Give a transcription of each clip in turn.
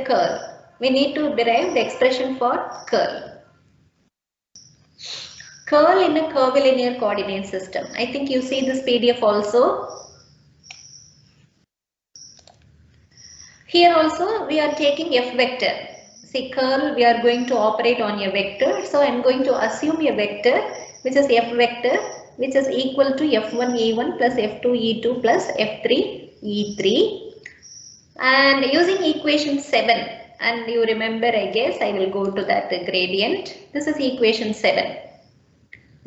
curl. We need to derive the expression for curl. Curl in a curvilinear coordinate system. I think you see this PDF also. Here also we are taking F vector. See, curl we are going to operate on a vector. So I am going to assume a vector which is F vector which is equal to F1 E1 plus F2 E2 plus F3 E3. And using equation 7, and you remember, I guess I will go to that gradient. This is equation 7.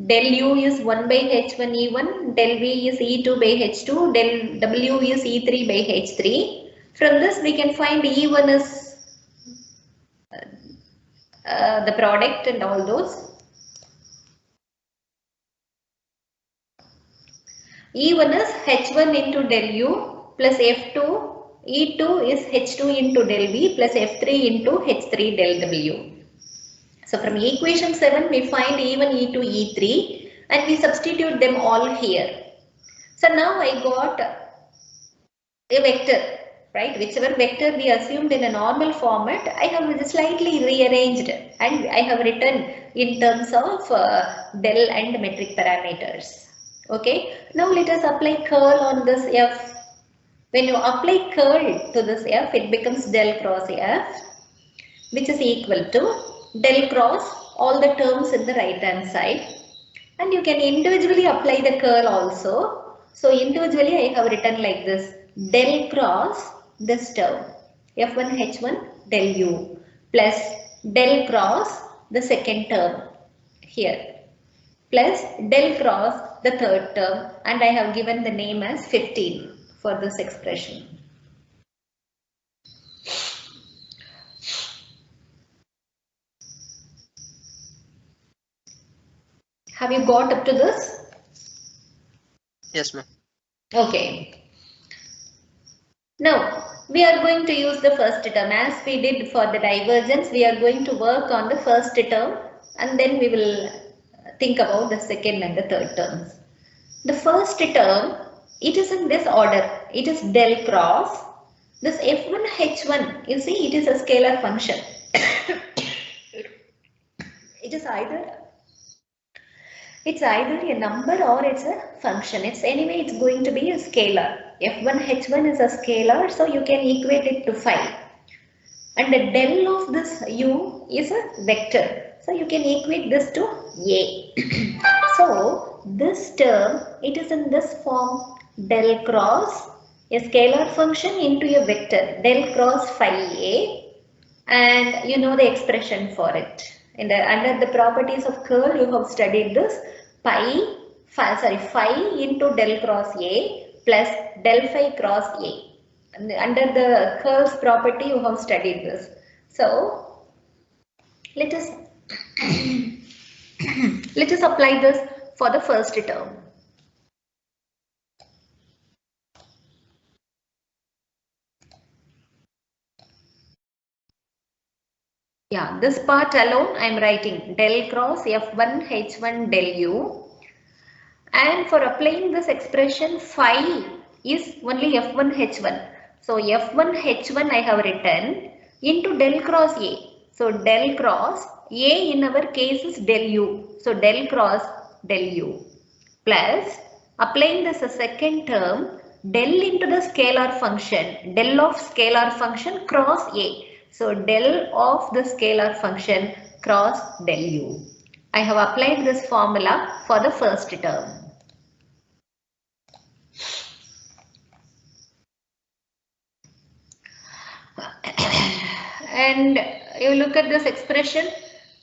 Del U is 1 by H1 E1, del V is E2 by H2, del W is E3 by H3. From this we can find E1 is the product and all those. E1 is H1 into del U plus F2. E2 is H2 into del V plus F3 into H3 del W. So from equation 7 we find E1, E2, E3 and we substitute them all here. So now I got a vector, right? Whichever vector we assumed in a normal format, I have slightly rearranged and I have written in terms of del and metric parameters. Okay, now let us apply curl on this F. When you apply curl to this F, it becomes del cross F, which is equal to del cross all the terms in the right hand side. And you can individually apply the curl also. So individually I have written like this, del cross this term, F1 H1 del U plus del cross the second term here plus del cross the third term, and I have given the name as 15 for this expression. Have you got up to this? Yes, ma'am. Okay. Now we are going to use the first term as we did for the divergence. We are going to work on the first term and then we will think about the second and the third terms. The first term, it is in this order. It is del cross. This F1 H1, you see, it is a scalar function. It is either a number or it's a function. It's anyway, it's going to be a scalar. F1 H1 is a scalar, so you can equate it to 5. And the del of this U is a vector. So you can equate this to A. So this term, it is in this form, del cross a scalar function into a vector, del cross phi A, and you know the expression for it. Under the properties of curl, you have studied this phi into del cross A plus del phi cross A. And under the curl's property, you have studied this. So let us apply this for the first term. Yeah, this part alone I am writing del cross F1 H1 del U, and for applying this expression phi is only F1 H1. So F1 H1 I have written into del cross A. So del cross A in our case is del U. So del cross del U plus applying this a second term, del into the scalar function, del of scalar function cross A. So del of the scalar function cross del U. I have applied this formula for the first term. And you look at this expression,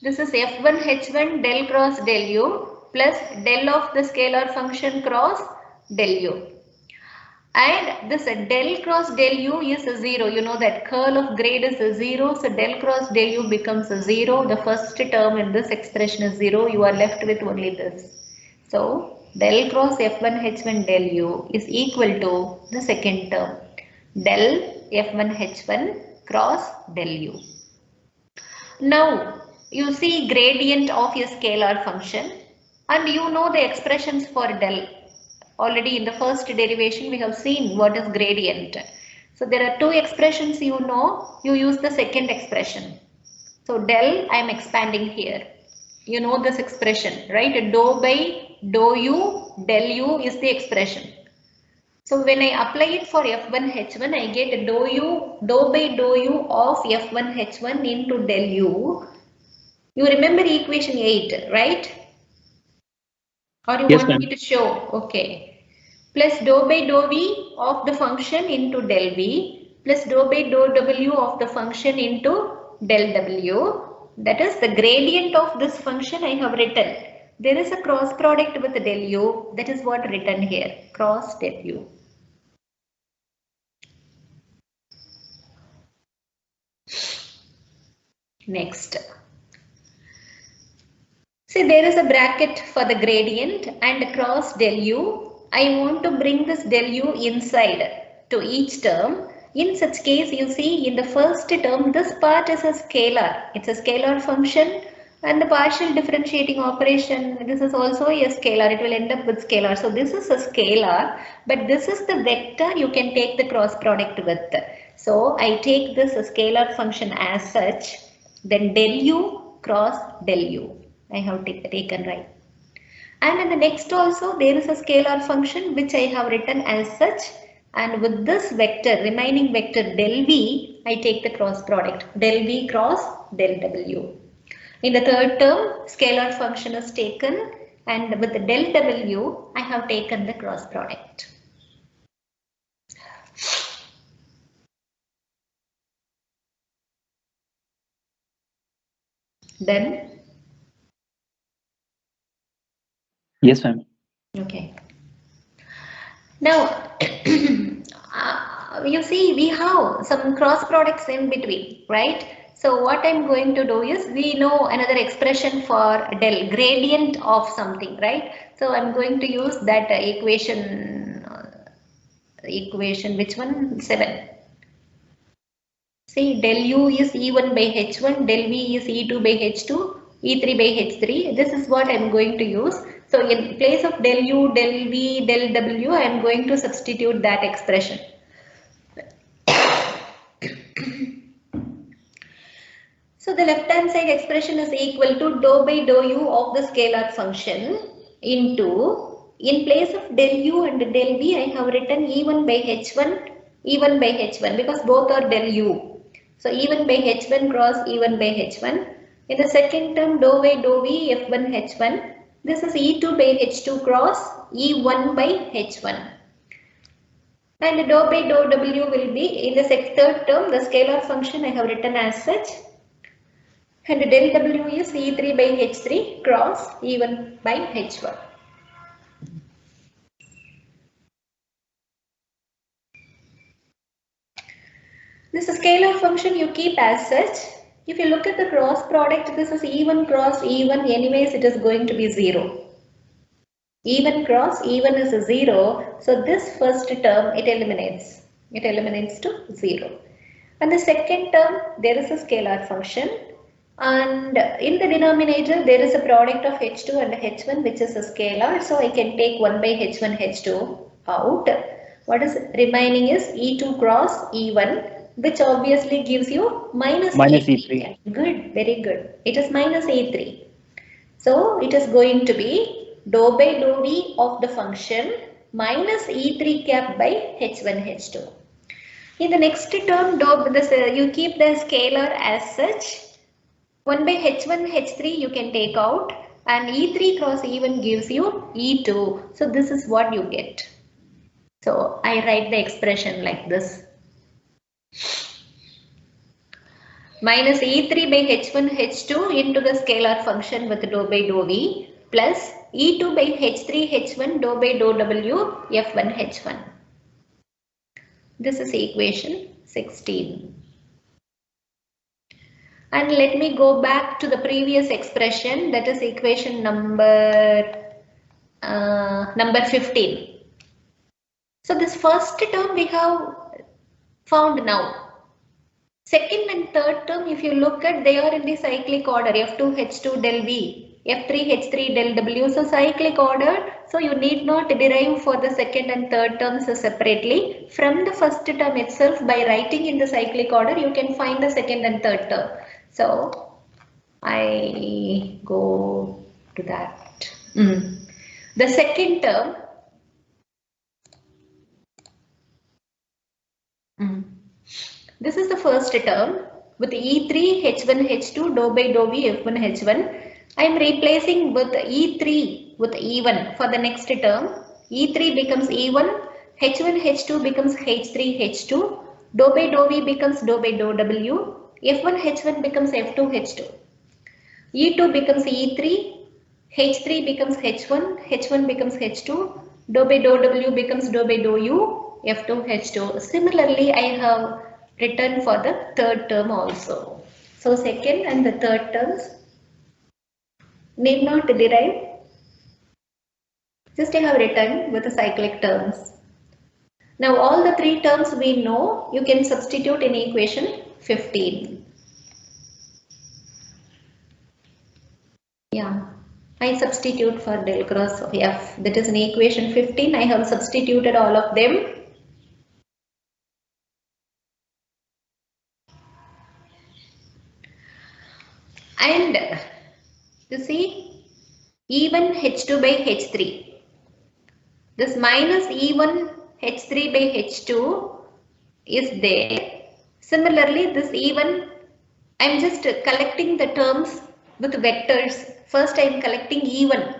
this is F1 H1 del cross del U plus del of the scalar function cross del U. And this del cross del U is a 0. You know that curl of grade is a 0. So del cross del U becomes a 0. The first term in this expression is 0. You are left with only this. So del cross F1 H1 del U is equal to the second term, del F1 H1 cross del U. Now you see gradient of a scalar function and you know the expressions for del. Already in the first derivation we have seen what is gradient. So there are two expressions you know, you use the second expression. So del I am expanding here. You know this expression, right? Dou by dou u, del u is the expression. So when I apply it for F1 H1, I get dou by dou u of F1 H1 into del u. You remember equation 8, right? Or you Yes, want ma'am. me to show? Okay. Plus dou by dou v of the function into del v plus dou by dou w of the function into del w. That is the gradient of this function I have written. There is a cross product with del u. That is what written here. Cross del u. Next. See, there is a bracket for the gradient and cross del u. I want to bring this del u inside to each term. In such case, you see in the first term, this part is a scalar. It's a scalar function and the partial differentiating operation, this is also a scalar. It will end up with scalar. So this is a scalar, but this is the vector you can take the cross product with. So I take this scalar function as such, then del u cross del u. I have taken right. And in the next also there is a scalar function which I have written as such, and with this vector, remaining vector del v, I take the cross product del v cross del w. In the third term, scalar function is taken, and with the del w, I have taken the cross product. Then, Yes, ma'am. okay. Now, you see we have some cross products in between, right? So what I'm going to do is, we know another expression for del, gradient of something, right? So I'm going to use that equation, which one? 7. See, del u is E1 by H1, del V is E2 by H2, E3 by H3. This is what I am going to use. So in place of del u, del V, del W, I am going to substitute that expression. So the left hand side expression is equal to dou by dou u of the scalar function into, in place of del u and del V, I have written E1 by H1 because both are del u. So E1 by H1 cross E1 by H1. In the second term, dou by dou V F1 H1. This is E2 by H2 cross E1 by H1. And dou by dou W will be, in the third term, the scalar function I have written as such. And del W is E3 by H3 cross E1 by H1. This scalar function you keep as such. If you look at the cross product, this is E1 cross E1, anyways it is going to be 0. E1 cross E1 is a 0, so this first term it eliminates. It eliminates to 0. And the second term, there is a scalar function. And in the denominator, there is a product of H2 and H1, which is a scalar. So I can take 1 by H1, H2 out. What is remaining is E2 cross E1, which obviously gives you minus E3. E3. Good, very good. It is minus E3. So it is going to be dou by dou V of the function minus E3 cap by H1, H2. In the next term, you keep the scalar as such. 1 by H1, H3 you can take out, and E3 cross E1 gives you E2. So this is what you get. So I write the expression like this. Minus E3 by H1, H2 into the scalar function with dou by dou V plus E2 by H3, H1 dou by dou W F1, H1. This is equation 16. And let me go back to the previous expression, that is equation number 15. So this first term we have found now. Second and third term, if you look at, they are in the cyclic order F2, H2, del V. F3 H3 del W. So cyclic order. So you need not derive for the second and third terms separately. From the first term itself, by writing in the cyclic order, you can find the second and third term. So I go to that. The second term. This is the first term with E3 H1 H2 dou by dou V F1 H1. I am replacing with E3 with E1 for the next term. E3 becomes E1, H1 H2 becomes H3 H2, dou by dou V becomes dou by dou W, F1 H1 becomes F2 H2. E2 becomes E3, H3 becomes H1, H1 becomes H2, dou by dou W becomes dou by dou U, F2 H2. Similarly, I have written for the third term also. So second and the third terms need not derive. Just I have written with the cyclic terms. Now all the three terms we know, you can substitute in equation 15. Yeah. I substitute for del cross of F. That is in equation 15. I have substituted all of them. And you see E1 H2 by H3. This minus E1 H3 by H2 is there. Similarly, this E1, I am just collecting the terms with vectors. First I am collecting E1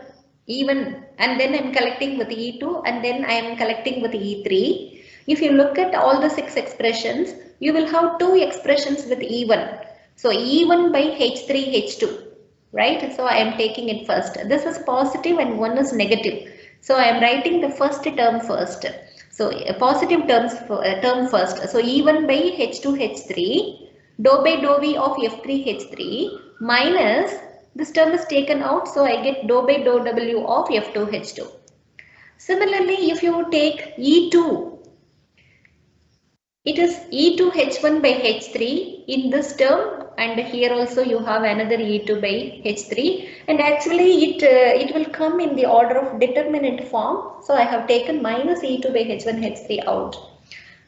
and then I am collecting with E2 and then I am collecting with E3. If you look at all the 6 expressions, you will have 2 expressions with E1. So E1 by H3 H2, right? So I am taking it first. This is positive and one is negative. So I am writing the first term first. So a positive term first. So E1 by H2 H3 dou by dou V of F3 H3 minus this term is taken out, so I get dou by dou W of F2 H2. Similarly, if you take E2, it is E2 H1 by H3 in this term, and here also you have another E2 by H3, and actually it will come in the order of determinant form. So I have taken minus E2 by H1 H3 out.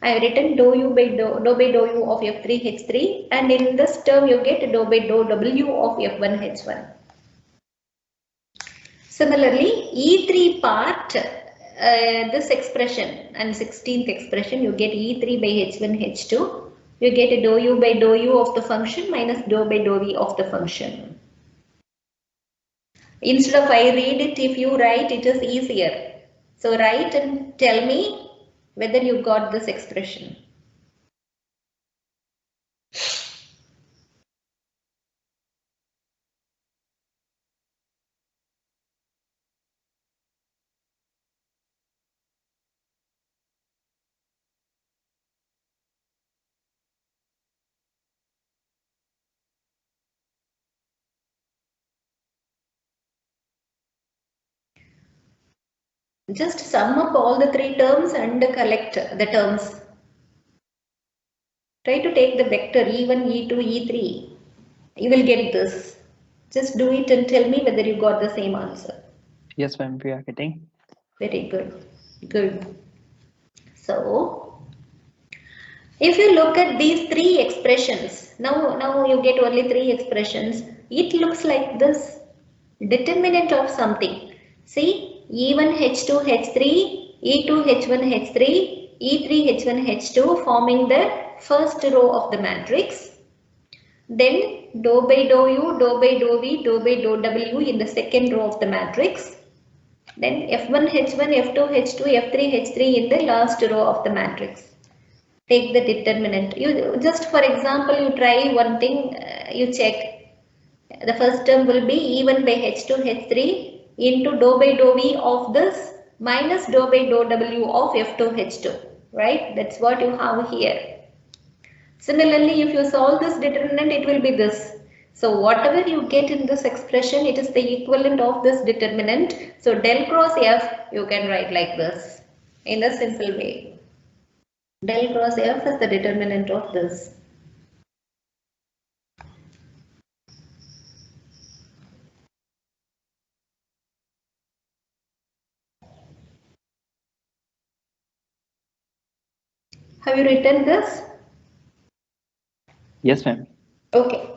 I have written dou by dou U of F3 H3, and in this term you get dou by dou W of F1 H1. Similarly, E3 part, this expression and 16th expression, you get E3 by H1 H2. You get a dou U by dou U of the function minus dou by dou V of the function. Instead of I read it, if you write, it is easier. So write and tell me whether you got this expression. Just sum up all the 3 terms and collect the terms. Try to take the vector E1, E2, E3. You will get this. Just do it and tell me whether you got the same answer. Yes, ma'am, we are getting. Very good. Good. So, if you look at these 3 expressions, now you get only 3 expressions. It looks like this. Determinant of something. See, E1 H2 H3, E2 H1 H3, E3 H1 H2 forming the first row of the matrix. Then dou by dou U, dou by dou V, dou by dou W in the second row of the matrix. Then F1 H1, F2 H2, F3 H3 in the last row of the matrix. Take the determinant. You just for example, you try one thing, you check. The first term will be E1 by H2 H3 into dou by dou V of this minus dou by dou W of F2 H2. Right? That's what you have here. Similarly, if you solve this determinant, it will be this. So whatever you get in this expression, it is the equivalent of this determinant. So del cross F, you can write like this in a simple way. Del cross F is the determinant of this. Have you written this? Yes, ma'am. Okay.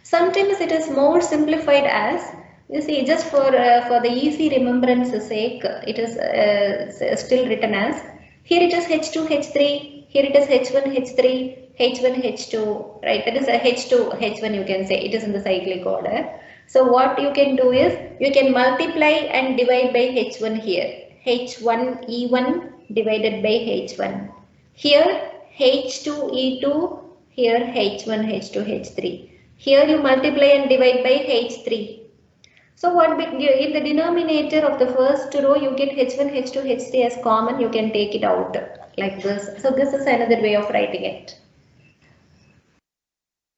Sometimes it is more simplified as, you see, just for the easy remembrance sake, it is still written as, here it is H2 H3, here it is H1 H3, H1 H2, right? That is a H2 H1, you can say it is in the cyclic order. So what you can do is you can multiply and divide by H1 here, H1 E1 divided by H1. Here H2 E2, here H1 H2 H3. Here you multiply and divide by H3. So what in the denominator of the first row you get H1 H2 H3 as common, you can take it out like this. So this is another way of writing it.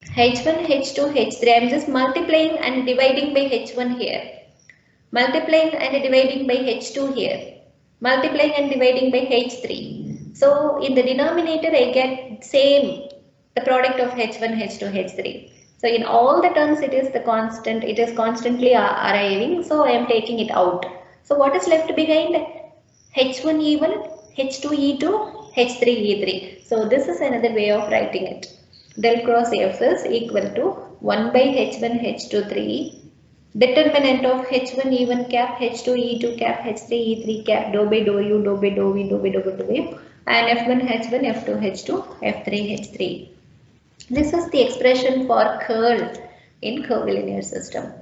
H1 H2 H3, I am just multiplying and dividing by H1 here. Multiplying and dividing by H2 here. Multiplying and dividing by H3. So in the denominator I get same, the product of H1, H2, H3. So in all the terms it is the constant, it is constantly arriving. So I am taking it out. So what is left behind? H1 E1, H2 E2, H3 E3. So this is another way of writing it. Del cross F is equal to 1 by H1 H2 3. Determinant of H1 E1 cap, H2 E2 cap, H3 E3 cap, dou by dou U, dou by dou V, dou by dou by dou V, and F1 H1, F2 H2, F3 H3. This is the expression for curl in curvilinear system.